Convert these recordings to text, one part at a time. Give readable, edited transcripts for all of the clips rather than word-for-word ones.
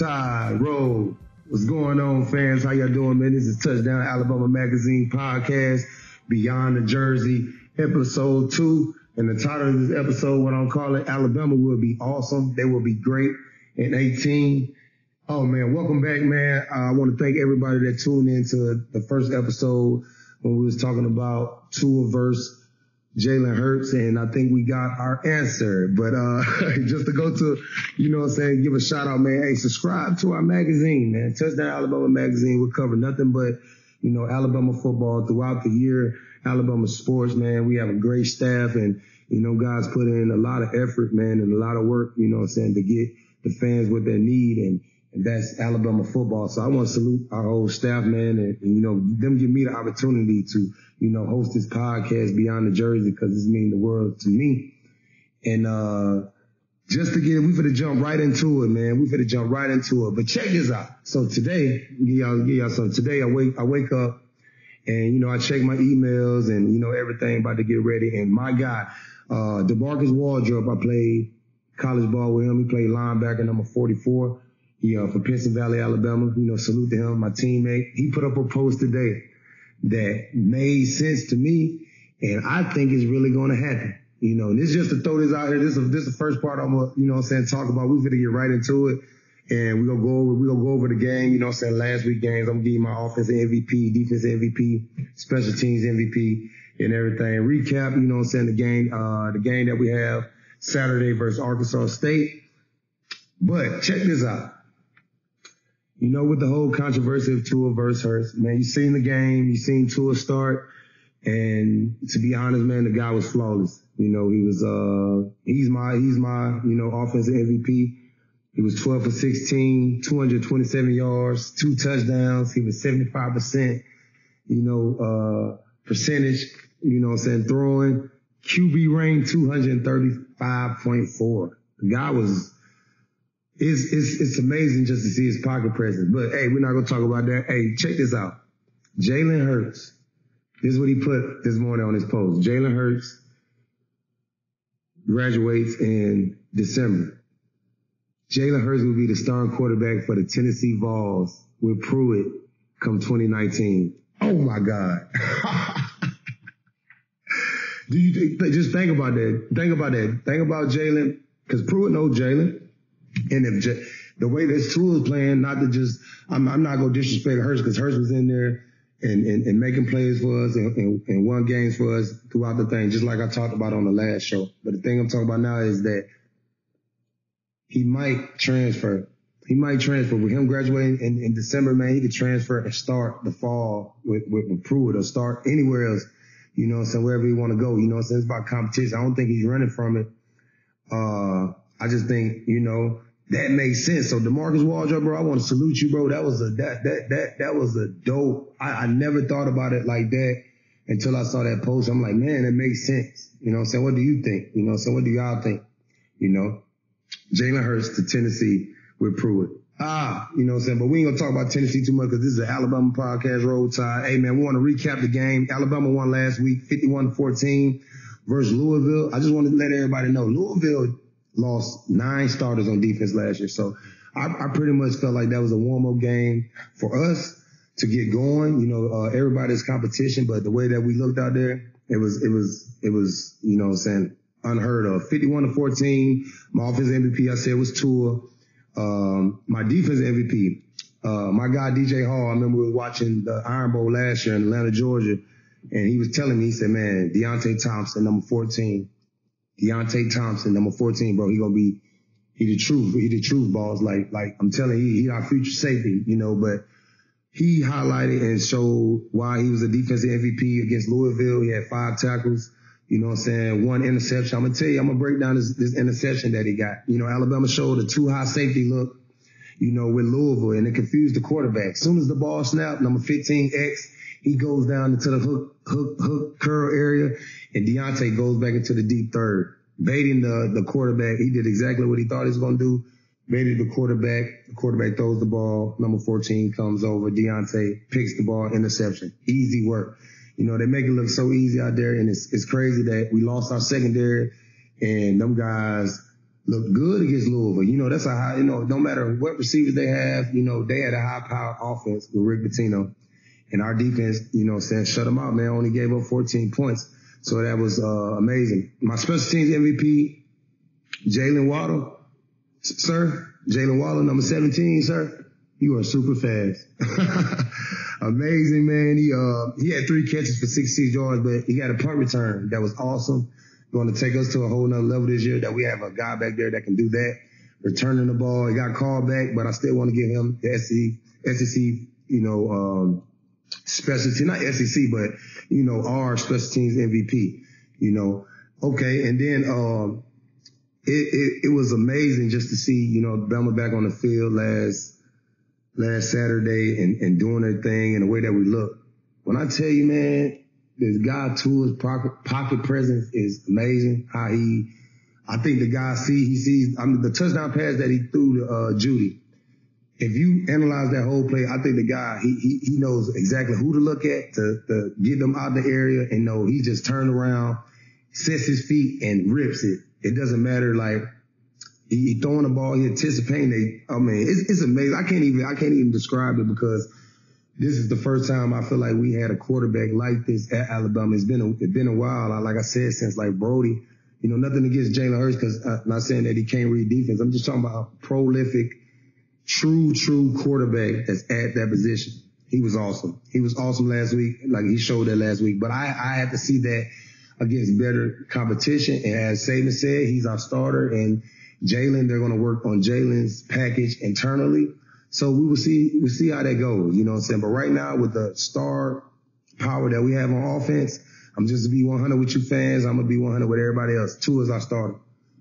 Tide, Roll. What's going on, fans? How y'all doing, man? This is Touchdown Alabama Magazine podcast, Beyond the Jersey, episode 2. And the title of this episode, what I'm calling, Alabama will be awesome. They will be great in 18. Oh, man, welcome back, man. I want to thank everybody that tuned into the first episode when we was talking about Tua versus Jalen Hurts, and I think we got our answer. But just to go to, give a shout out, man. Hey, subscribe to our magazine, man. Touchdown Alabama Magazine. We'll cover nothing but, Alabama football throughout the year. Alabama sports, man. We have a great staff, and, guys put in a lot of effort, man, and a lot of work, to get the fans what they need, and that's Alabama football. So I want to salute our whole staff, man, and them give me the opportunity to, host this podcast Beyond the Jersey, because this means the world to me. And just to we finna jump right into it, man. We finna jump right into it. But check this out. So today, today I wake up and, I check my emails and, everything about to get ready. And my guy, DeMarcus Wardrop, I played college ball with him. He played linebacker number 44. For Pinson Valley, Alabama, salute to him, my teammate. He put up a post today that made sense to me, and I think it's really going to happen. And this is just to throw this out here. This is the first part I'm going to, talk about. We're going to get right into it, and we're going to go over the game, last week games. I'm going to give you my offensive MVP, defensive MVP, special teams MVP, and everything. Recap, the game that we have Saturday versus Arkansas State. But check this out. With the whole controversy of Tua versus Hurts, man, you seen the game, you seen Tua start, and to be honest, man, the guy was flawless. He was, he's my, offensive MVP. He was 12 for 16, 227 yards, 2 touchdowns. He was 75%, percentage, throwing. QB rank 235.4. The guy was, It's amazing just to see his pocket presence. But, hey, we're not going to talk about that. Hey, check this out. Jalen Hurts. This is what he put this morning on his post. Jalen Hurts graduates in December. Jalen Hurts will be the starting quarterback for the Tennessee Vols with Pruitt come 2019. Oh, my God. Just think about that. Think about Jalen, because Pruitt knows Jalen. And if the way this Tua is playing, not to just, I'm not going to disrespect Hurts, because Hurts was in there and making plays for us and won games for us throughout the thing, just like I talked about on the last show. But the thing I'm talking about now is that he might transfer. With him graduating in December, man, he could transfer and start the fall with Pruitt, or start anywhere else, so wherever he want to go, it's about competition. I don't think he's running from it. I just think, that makes sense. So DeMarcus Wardrop, bro, I want to salute you, bro. That was a dope. I never thought about it like that until I saw that post. I'm like, man, that makes sense. What do you think? What do y'all think? Jalen Hurts to Tennessee with Pruitt. But we ain't gonna talk about Tennessee too much, because this is an Alabama podcast, Roll Tide. Hey, man, we want to recap the game. Alabama won last week, 51-14 versus Louisville. I just want to let everybody know, Louisville lost 9 starters on defense last year. So I pretty much felt like that was a warm-up game for us to get going. Everybody's competition, but the way that we looked out there, it was, unheard of. 51-14. My offensive MVP, I said, was Tua. My defensive MVP, my guy DJ Hall, I remember we were watching the Iron Bowl last year in Atlanta, Georgia, and he was telling me, he said, man, Deontay Thompson, number 14. Deontay Thompson, number 14, bro, he the truth, balls. Like I'm telling you, he our future safety, but he highlighted and showed why he was a defensive MVP against Louisville. He had 5 tackles, 1 interception. I'm going to tell you, I'm going to break down this interception that he got. Alabama showed a too high safety look, with Louisville, and it confused the quarterback. As soon as the ball snapped, number 15X, he goes down into the hook curl area, and Deontay goes back into the deep third, baiting the quarterback. He did exactly what he thought he was going to do, baited the quarterback. The quarterback throws the ball. Number 14 comes over. Deontay picks the ball, interception. Easy work. They make it look so easy out there, and it's crazy that we lost our secondary, and them guys looked good against Louisville. You know, that's a high, you know, no matter what receivers they have, you know, they had a high-powered offense with Rick Pitino. And our defense, you know, shut them out, man, only gave up 14 points. So that was amazing. My special teams MVP, Jalen Waddle, sir. Jalen Waddle, number 17, sir. You are super fast. Amazing, man. He had 3 catches for 66 yards, but he got a punt return that was awesome. Going to take us to a whole nother level this year that we have a guy back there that can do that. Returning the ball. He got called back, but I still want to give him the SEC, you know, special team, not SEC, but, you know, our special teams MVP, you know. Okay. And then, it was amazing just to see, you know, Bama back on the field last Saturday and doing their thing and the way that we look. When I tell you, man, this guy Tua's pocket presence is amazing. I think the guy sees, the touchdown pass that he threw to Judy. If you analyze that whole play, I think the guy, he knows exactly who to look at to get them out the area and know he just turned around, sets his feet and rips it. It doesn't matter, like, he throwing the ball, he anticipating. It's amazing. I can't even describe it because this is the first time I feel like we had a quarterback like this at Alabama. It's been a while. Like I said, since like Brody, you know, nothing against Jalen Hurts because I'm not saying that he can't read defense. I'm just talking about a prolific, true quarterback that's at that position. He was awesome. He was awesome last week. Like he showed that last week, but I had to see that against better competition. And as Saban said, he's our starter and Jalen, they're going to work on Jalen's package internally. So we'll see how that goes, you know what I'm saying? But right now with the star power that we have on offense, I'm just to be 100 with you fans. I'm going to be 100 with everybody else. Tua is our starter.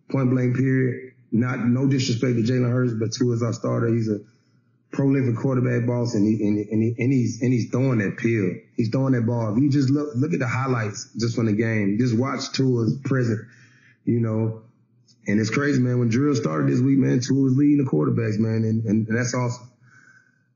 Point blank period. No disrespect to Jalen Hurts, but Tua is our starter. He's a prolific quarterback boss and he's throwing that pill. He's throwing that ball. If you just look at the highlights just from the game, just watch Tua's present, you know. And it's crazy, man. When drill started this week, man, Tua was leading the quarterbacks, man, and that's awesome.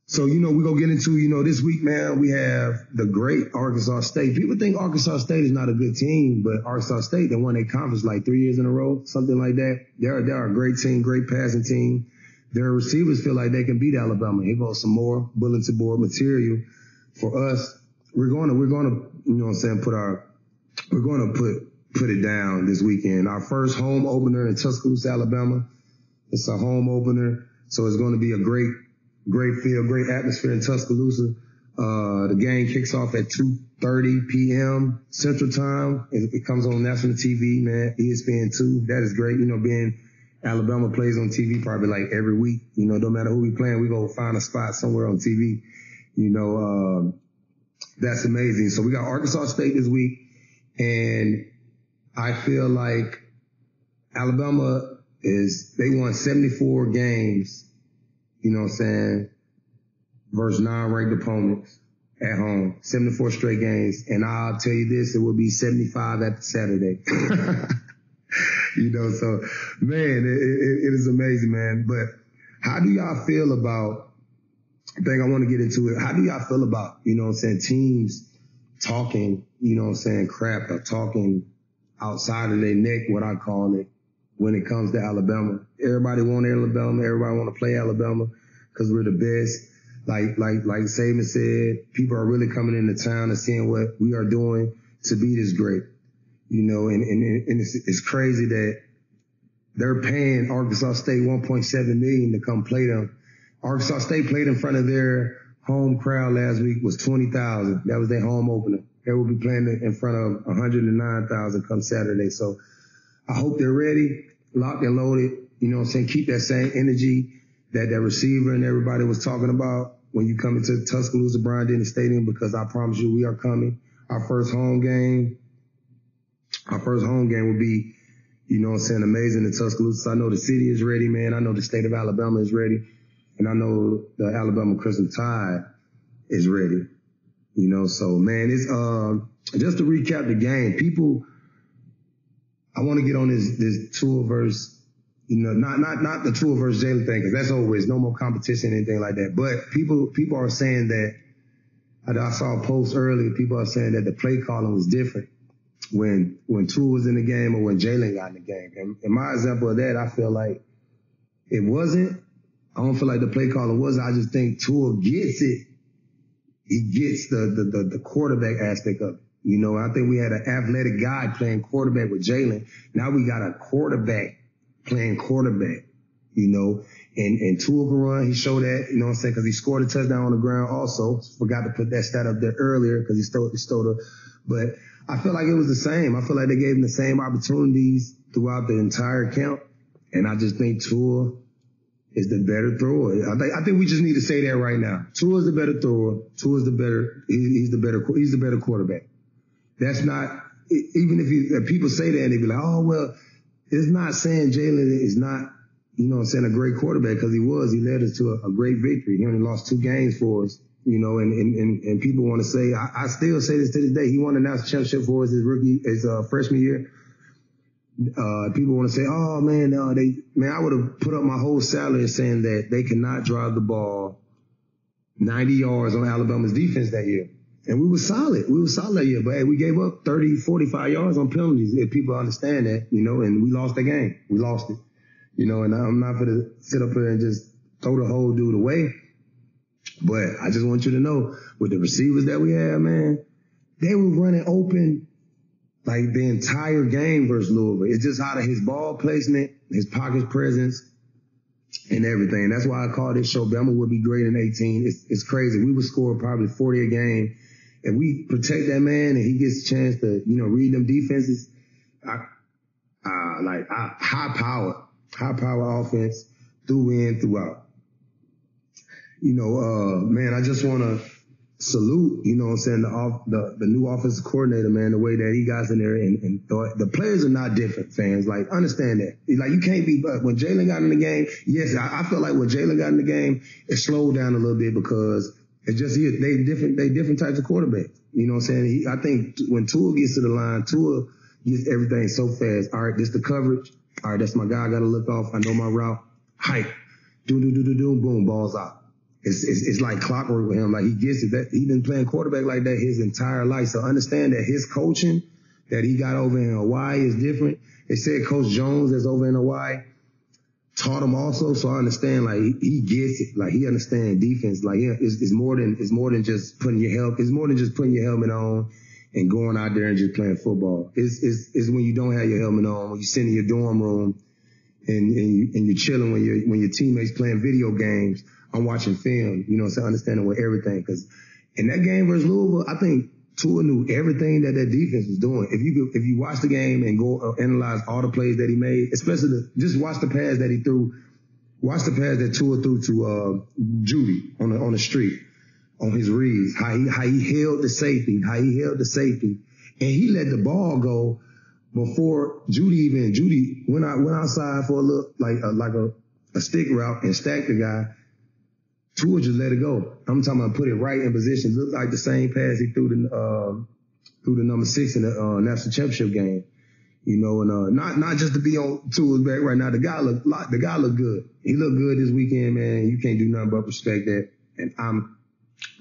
So, you know, we're going to get into, you know, this week, man, we have the great Arkansas State. People think Arkansas State is not a good team, but Arkansas State, they won their conference like 3 years in a row, something like that. They're a great team, great passing team. Their receivers feel like they can beat Alabama. Here goes some more bulletin board material for us. We're going to, you know what I'm saying, put it down this weekend. Our first home opener in Tuscaloosa, Alabama. It's a home opener, so it's going to be a great feel, great atmosphere in Tuscaloosa. The game kicks off at 2:30 p.m. Central Time. It comes on national TV, man, ESPN2. That is great. You know, being Alabama plays on TV probably like every week. You know, no matter who we playing, we go find a spot somewhere on TV. You know, that's amazing. So we got Arkansas State this week, and I feel like Alabama they won 74 games, you know what I'm saying, versus non-ranked opponents at home, 74 straight games. And I'll tell you this, it will be 75 after Saturday. You know, so, man, it is amazing, man. But how do y'all feel about, I think I want to get into it, how do y'all feel about, you know what I'm saying, teams talking, you know what I'm saying, crap or talking outside of their neck, what I call it, when it comes to Alabama? Everybody want Alabama. Everybody want to play Alabama because we're the best. Like Saban said, people are really coming into town and seeing what we are doing to be this great. You know, and it's crazy that they're paying Arkansas State $1.7 million to come play them. Arkansas State played in front of their home crowd last week was 20,000. That was their home opener. They will be playing in front of 109,000 come Saturday. So I hope they're ready, locked and loaded. You know what I'm saying? Keep that same energy that receiver and everybody was talking about when you come into Tuscaloosa Bryant-Denny Stadium, because I promise you we are coming. Our first home game will be, you know what I'm saying, amazing in Tuscaloosa. I know the city is ready, man. I know the state of Alabama is ready. And I know the Alabama Crimson Tide is ready. You know, so, man, it's just to recap the game, people, I want to get on this Tua versus, you know, not the Tua versus Jalen thing, because that's always no more competition, anything like that. But people are saying that, I saw a post earlier, people are saying that the play calling was different. when Tua was in the game or when Jalen got in the game. And my example of that, I feel like it wasn't. I don't feel like the play caller was. I just think Tua gets it. He gets the quarterback aspect of it. You know, I think we had an athletic guy playing quarterback with Jalen. Now we got a quarterback playing quarterback, you know, and Tua can run. He showed that, you know what I'm saying, because he scored a touchdown on the ground also. Forgot to put that stat up there earlier because he stole the, but I feel like it was the same. I feel like they gave him the same opportunities throughout the entire camp. And I just think Tua is the better thrower. I think we just need to say that right now. Tua is the better thrower. Tua is the better, he's the better quarterback. That's not, even if people say that and they be like, oh, well, it's not saying Jalen is not, you know what I'm saying, a great quarterback, because he led us to a great victory. He only lost 2 games for us, you know, and people want to say, I still say this to this day, he won the national championship for us his freshman year. People want to say, oh man, I would have put up my whole salary saying that they cannot drive the ball 90 yards on Alabama's defense that year. And we were solid. We were solid that year. But hey, we gave up 30, 45 yards on penalties. If people understand that, you know, and we lost the game. We lost it. You know, and I'm not going to sit up here and just throw the whole dude away. But I just want you to know, with the receivers that we have, man, they were running open like the entire game versus Louisville. It's just out of his ball placement, his pocket presence, and everything. That's why I call this show Bama would be great in 18. It's crazy. We would score probably 40 a game. If we protect that man and he gets a chance to, you know, read them defenses, high power offense throughout. You know, man, I just want to salute, you know what I'm saying, the new offensive coordinator, man, the way that he got in there and the players are not different, fans. Like, understand that. Like, you can't be, but when Jalen got in the game, yes, I feel like when Jalen got in the game, it slowed down a little bit because it's just, they different types of quarterbacks. You know what I'm saying? I think when Tua gets to the line, Tua gets everything so fast. All right, this the coverage. All right, that's my guy. I got to look off. I know my route. Hike. Boom, balls out. It's like clockwork with him. Like, he gets it. That he been playing quarterback like that his entire life. So understand that his coaching that he got over in Hawaii is different. They said Coach Jones that's over in Hawaii taught him also. So I understand, like, he gets it. Like, he understands defense. Like, yeah, it's more than just putting your helmet on and going out there and just playing football. It's when you don't have your helmet on, when you sit in your dorm room and you're chilling when your teammates playing video games. I'm watching film, you know, so understanding with everything. Because in that game versus Louisville, I think Tua knew everything that defense was doing. If you watch the game and go analyze all the plays that he made, especially just watch the pass that he threw, watch the pass that Tua threw to Judy on the street, on his reads, how he held the safety, and he let the ball go before Judy went outside for a look like a stick route and stacked the guy. Tua just let it go. I'm talking about put it right in position. Looked like the same pass he threw the number 6 in the national championship game. You know, and not just to be on Tua's back right now. The guy looked good. He looked good this weekend, man. You can't do nothing but respect that. And I'm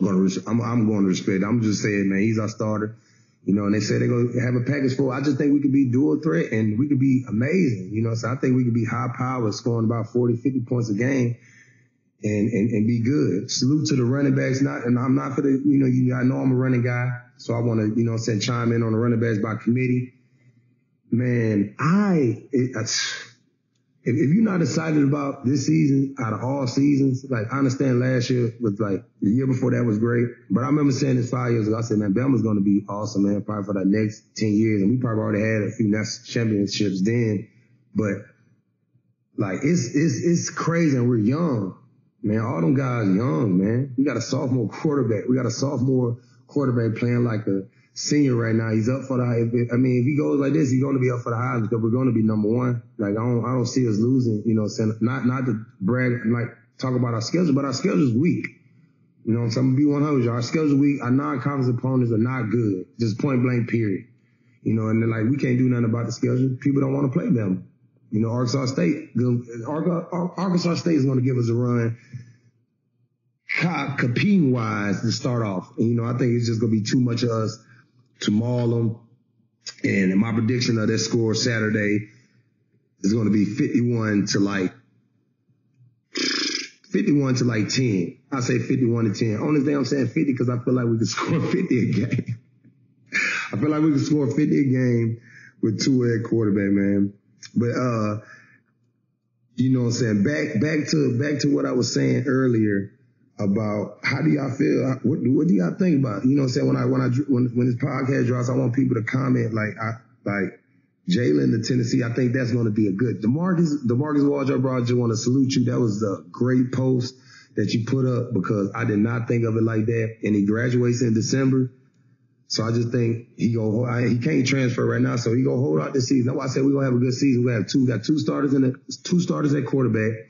going to respect it. I'm just saying, man, he's our starter. You know, and they say they're going to have a package for. I just think we could be dual threat and we could be amazing. You know, so I think we could be high power, scoring about 40, 50 points a game. And be good. Salute to the running backs. And I'm not for the, I know I'm a running guy, so I want to, chime in on the running backs by committee. Man, if you're not excited about this season out of all seasons, like I understand last year was like the year before that was great, but I remember saying this 5 years ago. I said, man, Bama's going to be awesome, man, probably for the next 10 years, and we probably already had a few national championships then, but like it's crazy, and we're young. Man, all them guys young, man. We got a sophomore quarterback. We got a sophomore quarterback playing like a senior right now. He's up for if he goes like this, he's going to be up for the Heisman because we're going to be number one. Like, I don't see us losing, not to brag, like, talk about our schedule, but our schedule is weak. You know, so I'm going to be 100. Our schedule is weak. Our non-conference opponents are not good. Just point blank, period. You know, and then, like, we can't do nothing about the schedule. People don't want to play them. You know, Arkansas State is going to give us a run competing wise to start off. And, I think it's just going to be too much of us to maul them And my prediction of that score Saturday is going to be 51 to 10. I say 51 to 10. Only thing I'm saying 50 because I feel like we could score 50 a game. I feel like we could score 50 a game with Tua at quarterback, man. But you know what I'm saying? Back to what I was saying earlier about how do y'all feel? What do y'all think about? You know what I'm saying? When this podcast drops, I want people to comment like Jalen to Tennessee. I think that's going to be a good. DeMarcus Wardrobe, bro, I just want to salute you. That was a great post that you put up because I did not think of it like that. And he graduates in December. So I just think he can't transfer right now, so he gonna hold out this season. That's why I said we're gonna have a good season. We got two starters at quarterback.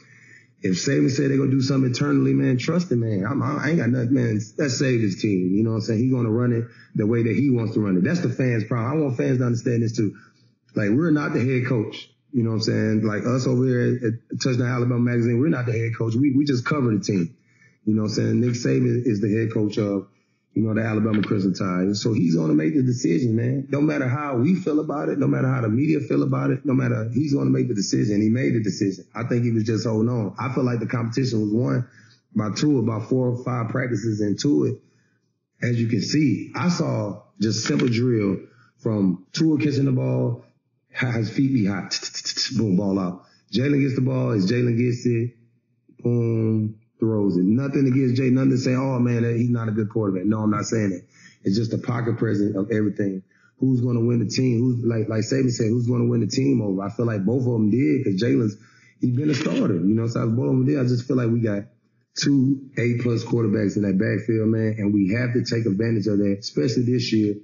If Saban said they're gonna do something internally, man, trust him, man. I ain't got nothing, man. Let's save this team. You know what I'm saying? He's gonna run it the way that he wants to run it. That's the fans' problem. I want fans to understand this too. Like, we're not the head coach. You know what I'm saying? Like us over here at Touchdown Alabama Magazine, we're not the head coach. We just cover the team. You know what I'm saying? Nick Saban is the head coach of, you know, the Alabama Crimson Tide. So he's going to make the decision, man. No matter how we feel about it, no matter how the media feel about it, he's going to make the decision. He made the decision. I think he was just holding on. I feel like the competition was won by Tua, about 4 or 5 practices into it. As you can see, I saw just simple drill from Tua catching the ball, his feet be hot, boom, ball out. Jalen gets the ball, as Jalen gets it, boom, throws it. Nothing against Jay, nothing to say, oh man, he's not a good quarterback. No, I'm not saying that. It's just a pocket presence of everything. Who's going to win the team? Who's like Saban said, who's going to win the team over? I feel like both of them did because he's been a starter. You know, so both of them did. I just feel like we got 2 A-plus quarterbacks in that backfield, man, and we have to take advantage of that, especially this year.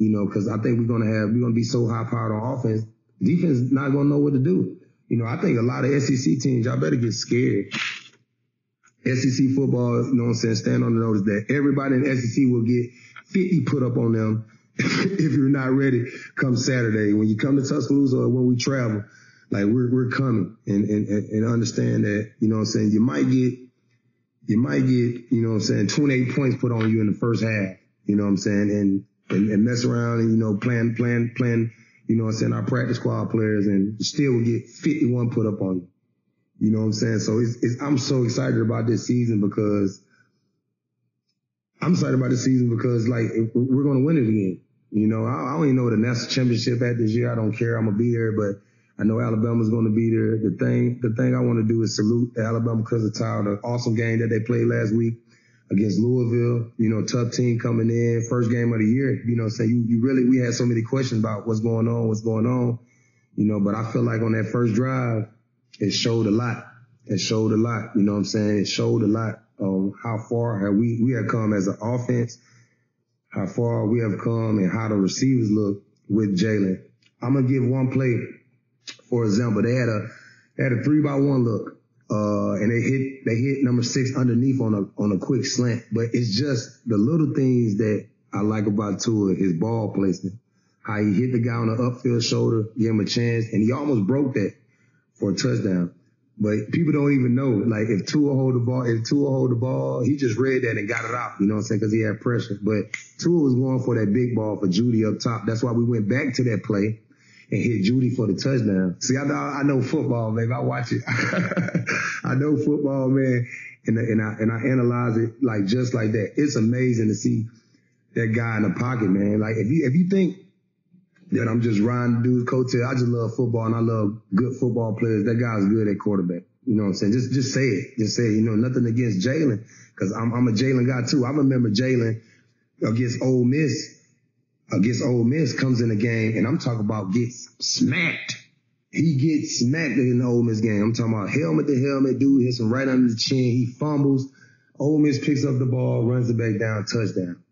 You know, because I think we're going to be so high powered on offense. Defense is not going to know what to do. You know, I think a lot of SEC teams, y'all better get scared. SEC football, you know what I'm saying, stand on the notice that everybody in the SEC will get 50 put up on them if you're not ready come Saturday. When you come to Tuscaloosa or when we travel, like we're coming and understand that, you know what I'm saying, you might get, you know what I'm saying, 28 points put on you in the first half, you know what I'm saying, and mess around and, you know, plan, you know what I'm saying, our practice squad players and still will get 51 put up on you. You know what I'm saying? So I'm so excited about this season because like, we're going to win it again. You know, I don't even know what the national championship at this year. I don't care. I'm going to be there, but I know Alabama's going to be there. The thing I want to do is salute the Alabama Crimson Tide, the awesome game that they played last week against Louisville. You know, tough team coming in, first game of the year. You know, so we had so many questions about what's going on, you know, but I feel like on that first drive, it showed a lot. You know what I'm saying? It showed a lot on how far we have come as an offense, how far we have come and how the receivers look with Jalen. I'm going to give one play, for example. They had a 3-by-1 look, and they hit number 6 underneath on a quick slant. But it's just the little things that I like about Tua, his ball placement, how he hit the guy on the upfield shoulder, gave him a chance, and he almost broke that for a touchdown. But people don't even know, like, if Tua hold the ball, he just read that and got it out, you know what I'm saying, because he had pressure. But Tua was going for that big ball for Judy up top. That's why we went back to that play and hit Judy for the touchdown. See, I know football, baby. I watch it. I know football, man, and I analyze it like just like that. It's amazing to see that guy in the pocket, man. Like, if you think that I'm just riding dude's coattail, I just love football and I love good football players. That guy's good at quarterback. You know what I'm saying? Just say it. Just say it. You know, nothing against Jalen, because I'm a Jalen guy too. I remember Jalen against Ole Miss comes in the game, and I'm talking about gets smacked. He gets smacked in the Ole Miss game. I'm talking about helmet to helmet, dude hits him right under the chin. He fumbles. Ole Miss picks up the ball, runs it back down, touchdown.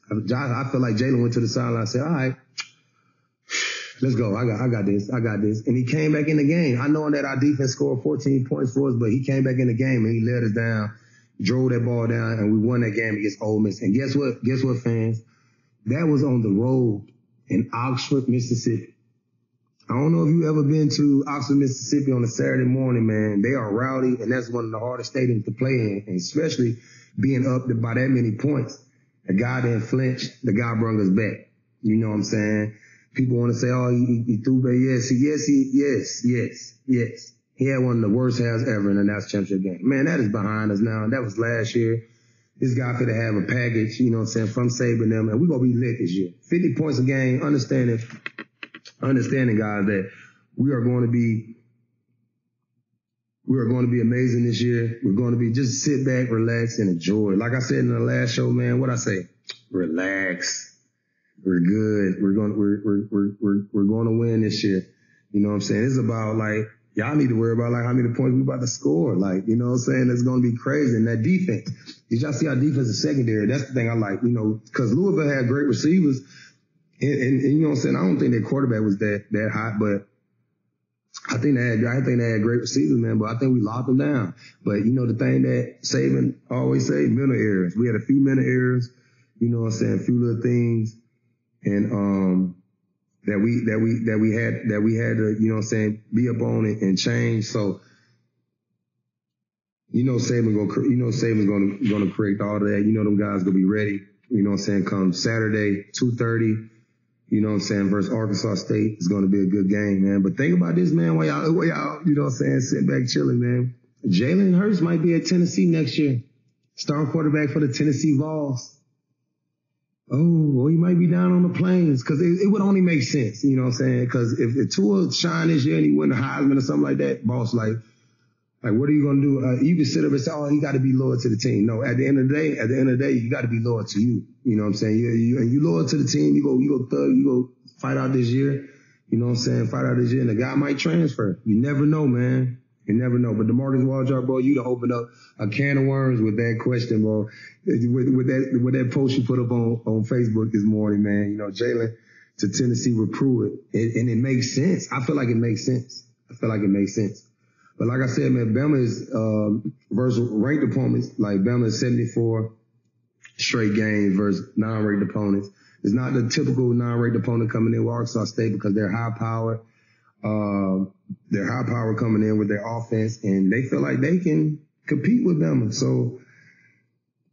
I feel like Jalen went to the sideline and said, all right, let's go. I got this. And he came back in the game. I know that our defense scored 14 points for us, but he came back in the game and he let us down, drove that ball down, and we won that game against Ole Miss. And guess what? Guess what, fans? That was on the road in Oxford, Mississippi. I don't know if you ever been to Oxford, Mississippi on a Saturday morning, man. They are rowdy, and that's one of the hardest stadiums to play in, and especially being up by that many points. The guy didn't flinch. The guy brung us back. You know what I'm saying? People want to say, oh, he threw bad. Yes. He had one of the worst halves ever in the national championship game. Man, that is behind us now. That was last year. This guy could have a package, you know what I'm saying, from Saban them, and we're going to be lit this year. 50 points a game, understanding, guys, that we are going to be amazing this year. We're going to be just sit back, relax, and enjoy. Like I said in the last show, man, what I say? Relax. We're good. We're going to win this year. You know what I'm saying? It's about like, y'all need to worry about like how many points we about to score. Like, you know what I'm saying? It's going to be crazy. And that defense. Did y'all see our defense is secondary? That's the thing I like, you know, because Louisville had great receivers. And you know what I'm saying? I don't think their quarterback was that hot, but I think they had great receivers, man, but I think we locked them down. But, you know, the thing that Saban always say, mental errors. We had a few mental errors, you know what I'm saying? A few little things. And, that we had to, you know what I'm saying, be up on it and change. So, you know, Saban's going to correct all of that. You know, them guys going to be ready, you know what I'm saying, come Saturday, 2:30, you know what I'm saying, versus Arkansas State. It's going to be a good game, man. But think about this, man, while y'all, you know what I'm saying, sitting back chilling, man. Jalen Hurts might be at Tennessee next year. Starting quarterback for the Tennessee Vols. Oh, well, he might be down on the plains because it would only make sense, you know what I'm saying? Because if Tua shine this year and he win the Heisman or something like that, boss, like what are you going to do? You can sit up and say, oh, he got to be loyal to the team. No, at the end of the day, you got to be loyal to you. You know what I'm saying? You loyal to the team. You go thug, you go fight out this year. You know what I'm saying? Fight out this year, and the guy might transfer. You never know, man. You never know. But DeMarcus Waldrop, bro, you done opened up a can of worms with that question, bro. With that post you put up on Facebook this morning, man. You know, Jalen to Tennessee with Pruitt. And it makes sense. I feel like it makes sense. But like I said, man, Bama is versus ranked opponents. Like Bama is 74 straight games versus non-ranked opponents. It's not the typical non-ranked opponent coming in with Arkansas State because they're high-powered. They're high power coming in with their offense, and they feel like they can compete with them. So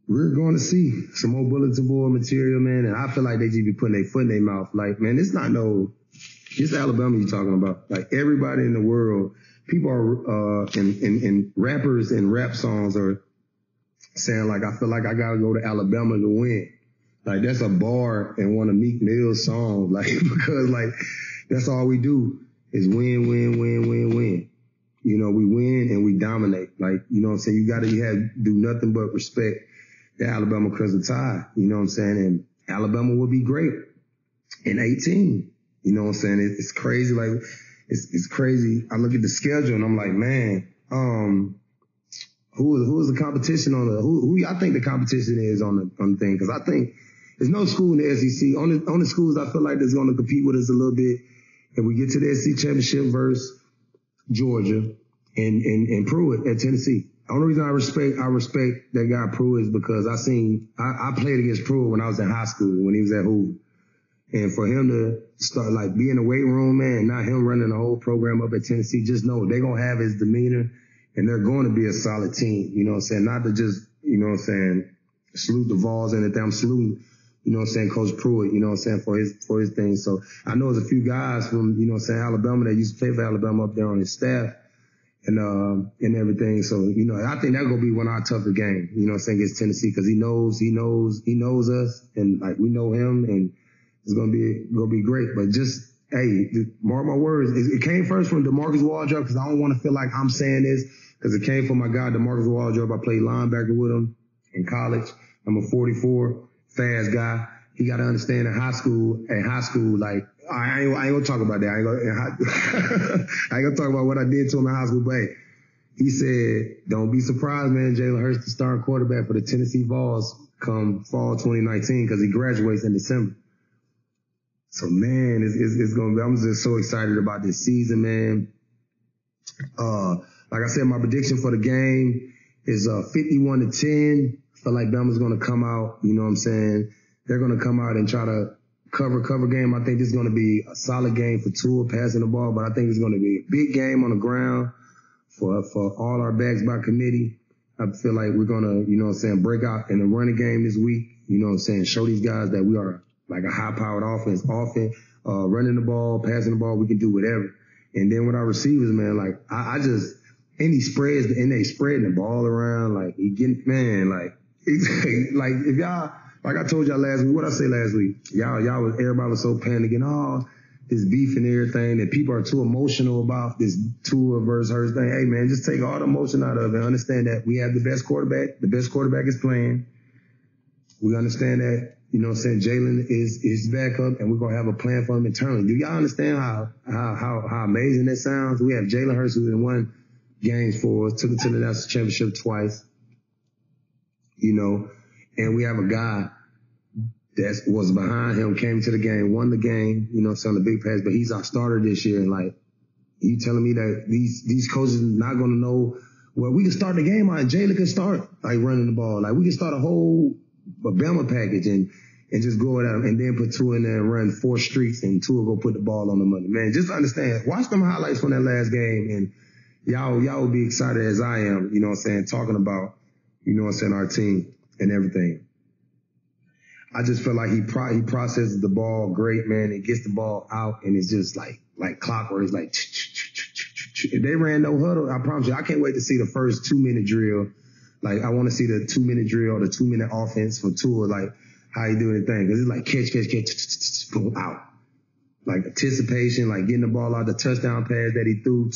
we're going to see some more bulletin board material, man. And I feel like they just be putting their foot in their mouth. Like, man, it's Alabama you're talking about. Like everybody in the world, people are, and rappers and rap songs are saying like, I feel like I got to go to Alabama to win. Like that's a bar in one of Meek Mill's songs. Like, because like, that's all we do. Is win. You know, we win and we dominate. Like, you know what I'm saying? You do nothing but respect the Alabama Crimson Tide. You know what I'm saying? And Alabama will be great in 18. You know what I'm saying? It's crazy. Like, it's crazy. I look at the schedule and I'm like, man, who is the competition who y'all think the competition is on the thing? Cause I think there's no school in the SEC. On the schools I feel like that's going to compete with us a little bit. If we get to the SEC championship versus Georgia and Pruitt at Tennessee. The only reason I respect that guy Pruitt is because I played against Pruitt when I was in high school when he was at Hoover. And for him to start like be in the weight room, man, not him running the whole program up at Tennessee, just know they're going to have his demeanor and they're going to be a solid team. You know what I'm saying? Not to just, you know what I'm saying, salute the Vols and I'm saluting, you know what I'm saying, Coach Pruitt, you know what I'm saying, for his thing. So I know there's a few guys from, you know what I'm saying, Alabama that used to play for Alabama up there on his staff and everything. So, you know, I think that's going to be one of our tougher games, you know what I'm saying, against Tennessee because he knows us and like we know him and it's going to be great. But just, hey, mark my words. It came first from DeMarcus Waldrop because I don't want to feel like I'm saying this because it came from my guy, DeMarcus Waldrop. I played linebacker with him in college. I'm a 44. Fast guy. He got to understand in high school, like, I ain't gonna talk about that. I ain't gonna talk about what I did to him in high school, but he said, don't be surprised, man, Jalen Hurts the starting quarterback for the Tennessee Vols come fall 2019 because he graduates in December. So, man, it's going to be, I'm just so excited about this season, man. Like I said, my prediction for the game is 51-10. I feel like Bama's going to come out, you know what I'm saying? They're going to come out and try to cover game. I think this is going to be a solid game for Tua passing the ball, but I think it's going to be a big game on the ground for all our backs by committee. I feel like we're going to, you know what I'm saying, break out in the running game this week, you know what I'm saying, show these guys that we are like a high-powered offense. running the ball, passing the ball, we can do whatever. And then with our receivers, man, like I just, and he spreads, and they spreading the ball around, like he getting, man, like if y'all, like I told y'all last week, what I say last week, everybody was so panicking, this beef and everything, that people are too emotional about this Tua versus Hurts thing. Hey man, just take all the emotion out of it. Understand that we have the best quarterback. The best quarterback is playing. We understand that, you know what I'm saying, Jalen is back up, and we're going to have a plan for him internally. Do y'all understand how amazing that sounds? We have Jalen Hurts, who won games for us, took it to the national championship twice, you know, and we have a guy that was behind him, came to the game, won the game, you know, on the big pass, but he's our starter this year. And like, you telling me that these coaches are not going to know, well, we can start the game out and Jalen can start like running the ball. Like we can start a Bama package and just go at him and then put Tua in there and run 4 streaks and Tua go put the ball on the money. Man, just understand, watch them highlights from that last game and y'all will be excited as I am, you know what I'm saying, talking about, you know what I'm saying, our team and everything. I just feel like he processes the ball great, man. It gets the ball out and it's just like clockwork. It's like, if they ran no huddle, I promise you, I can't wait to see the first 2-minute drill. Like, I want to see the 2-minute drill or the 2-minute offense for Tua, like how he do anything. Cause it's like catch, boom, out. Like anticipation, like getting the ball out, the touchdown pass that he threw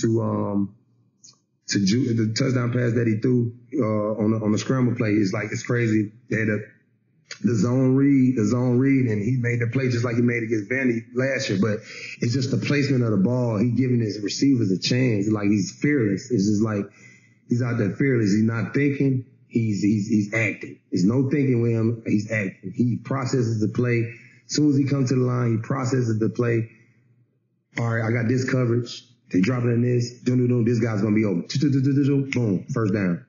the touchdown pass that he threw, on the scramble play is like, it's crazy. They had the zone read, and he made the play just like he made against Vandy last year. But it's just the placement of the ball. He giving his receivers a chance. Like he's fearless. It's just like he's out there fearless. He's not thinking. He's acting. There's no thinking with him. He's acting. He processes the play. As soon as he comes to the line, he processes the play. All right, I got this coverage. They drop it in this. This guy's gonna be open. Boom, first down.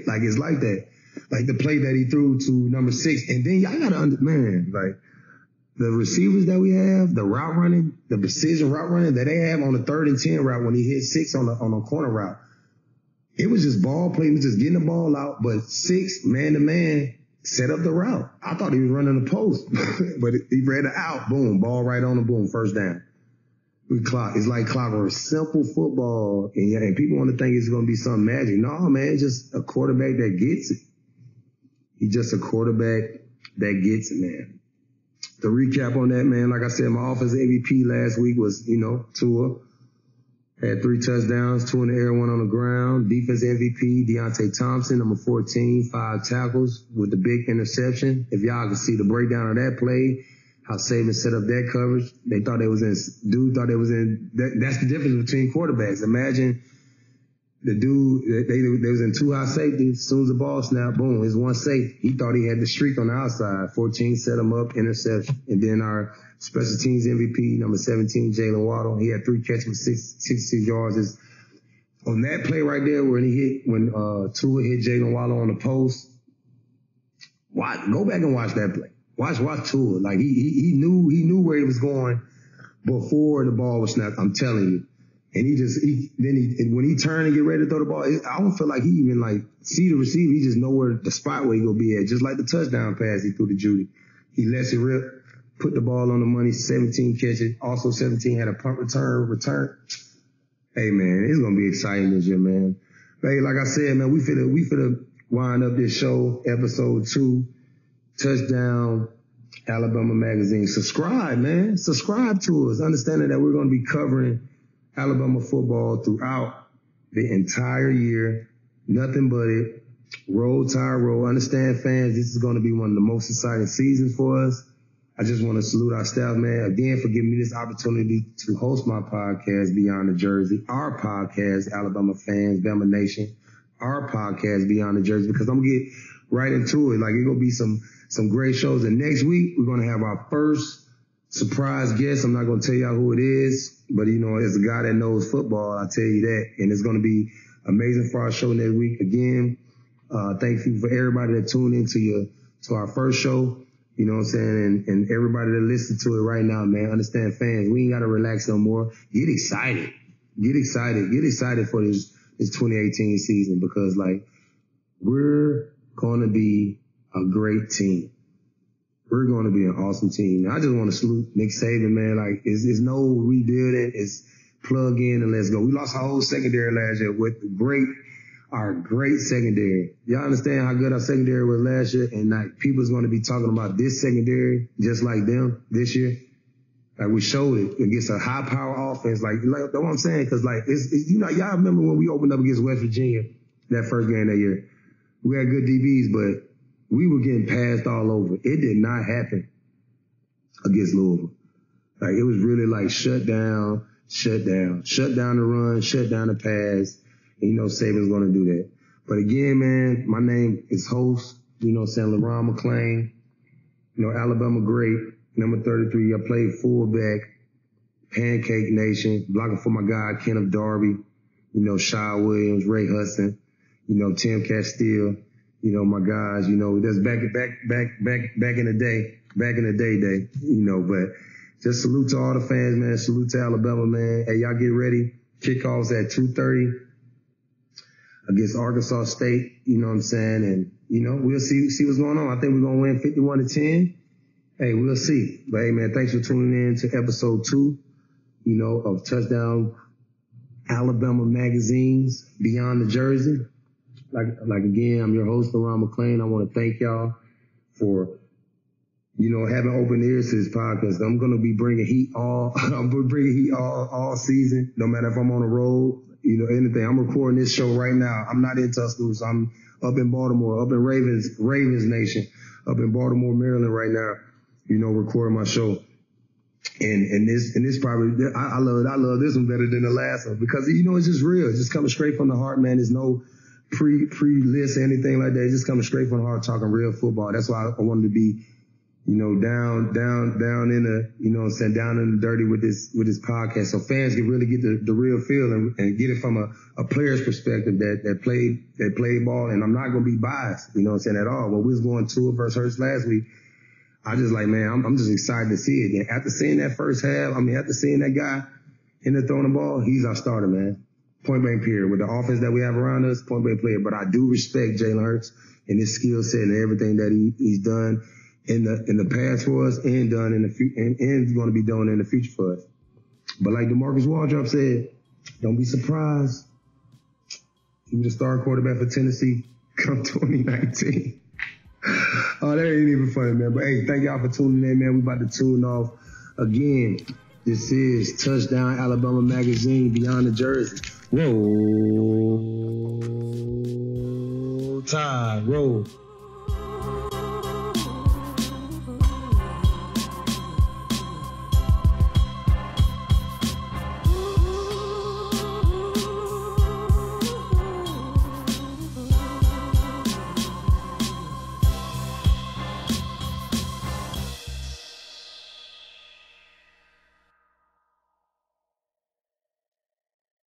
Like it's like that. Like the play that he threw to number 6. And then y'all gotta understand, like the receivers that we have, the route running, the precision route running that they have on the 3rd and 10 route when he hit 6 on a corner route. It was just ball play. He was just getting the ball out, but 6 man-to-man set up the route. I thought he was running the post, but he ran it out. Boom, ball right on the boom, first down. It's like clockwork, simple football, and people want to think it's going to be something magic. No, man, it's just a quarterback that gets it. He's just a quarterback that gets it, man. The recap on that, man, like I said, my offensive MVP last week was, you know, Tua. Had 3 touchdowns, 2 in the air, 1 on the ground. Defense MVP, Deontay Thompson, number 14, 5 tackles with the big interception. If y'all can see the breakdown of that play, how Saban set up that coverage. That's the difference between quarterbacks. Imagine the dude, they was in 2 high safety. As soon as the ball snapped, boom, it's 1 safe. He thought he had the streak on the outside. 14 set him up, interception. And then our special teams MVP, number 17, Jalen Waddle. He had 3 catches with 66 yards. On that play right there when Tua hit Jalen Waddle on the post, go back and watch that play. Watch Tua. Like he knew where he was going before the ball was snapped. I'm telling you. And when he turned and get ready to throw the ball, I don't feel like he even like see the receiver. He just know where the spot where he gonna be at. Just like the touchdown pass he threw to Judy. He lets it rip, put the ball on the money, 17 catches. Also 17 had a punt return. Hey man, it's gonna be exciting this year, man. Hey, like I said, man, we finna wind up this show, episode 2, Touchdown Alabama Magazine. Subscribe, man. Subscribe to us. Understanding that we're gonna be covering Alabama football throughout the entire year. Nothing but it. Roll Tide Roll. Understand, fans, this is going to be one of the most exciting seasons for us. I just want to salute our staff, man, again, for giving me this opportunity to host my podcast, Beyond the Jersey, our podcast, Alabama Fans, Bama Nation, our podcast, Beyond the Jersey, because I'm going to get right into it. Like, it's going to be some great shows. And next week, we're going to have our first surprise guest. I'm not going to tell y'all who it is, but, you know, as a guy that knows football, I'll tell you that. And it's going to be amazing for our show next week. Again, thank you for everybody that tuned in to our first show. You know what I'm saying? And everybody that listens to it right now, man, understand, fans, we ain't got to relax no more. Get excited. Get excited for this 2018 season, because, like, we're going to be a great team. We're going to be an awesome team. I just want to salute Nick Saban, man. Like, it's no rebuilding. It's plug in and let's go. We lost our whole secondary last year with our great secondary. Y'all understand how good our secondary was last year? And like, people's going to be talking about this secondary just like them this year. Like, we showed it against a high power offense. Like that's what I'm saying. Cause like, y'all remember when we opened up against West Virginia that first game that year? We had good DBs, but we were getting passed all over. It did not happen against Louisville. Like, it was really like shut down the run, shut down the pass. And, Saban's going to do that. But again, man, my name is Host, LeRon McClain, Alabama great, number 33. I played fullback, Pancake Nation, blocking for my guy, Kenneth Darby, Shy Williams, Ray Hudson, Tim Castile. My guys, that's back in the day, but just salute to all the fans, man. Salute to Alabama, man. Hey, y'all get ready. Kickoffs at 2:30 against Arkansas State, you know what I'm saying? And, we'll see what's going on. I think we're going to win 51-10. Hey, we'll see. But hey, man, thanks for tuning in to episode 2, of Touchdown Alabama Magazine's Beyond the Jersey. Like again, I'm your host, LeRon McClain. I want to thank y'all for, having open ears to this podcast. I'm going to be bringing heat all season, no matter if I'm on the road, anything. I'm recording this show right now. I'm not in Tuscaloosa. I'm up in Baltimore, up in Ravens Nation, up in Baltimore, Maryland right now, recording my show. And this probably, I love this one better than the last one because, it's just real. It's just coming straight from the heart, man. There's no pre-list or anything like that. It's just coming straight from the heart, talking real football. That's why I wanted to be, down in the, down in the dirty with this podcast. So fans can really get the real feel and get it from a player's perspective that played ball. And I'm not going to be biased, at all. When we was going Tua versus Hurts last week, I just like, man, I'm just excited to see it. And after seeing that first half, after seeing that guy in there throwing the ball, he's our starter, man. Point blank period. With the offense that we have around us, point blank player. But I do respect Jalen Hurts and his skill set and everything that he's done in the past for us and done in the future and is going to be doing in the future for us. But like DeMarcus Waldrop said, don't be surprised. He was the starting quarterback for Tennessee come 2019. Oh, that ain't even funny, man. But hey, thank y'all for tuning in, man. We about to tune off again. This is Touchdown Alabama Magazine Beyond the Jersey. Roll Tide, roll.